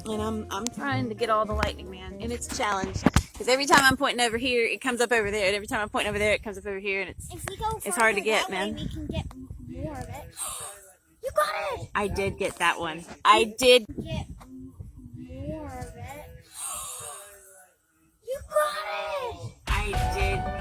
And I'm trying to get all the lightning, man, and it's a challenge because every time I'm pointing over here, it comes up over there, and every time I'm pointing over there, it comes up over here, and it's hard to get, man. We can get more of it. You got it! I did get that one. I did get more of it. You got it! I did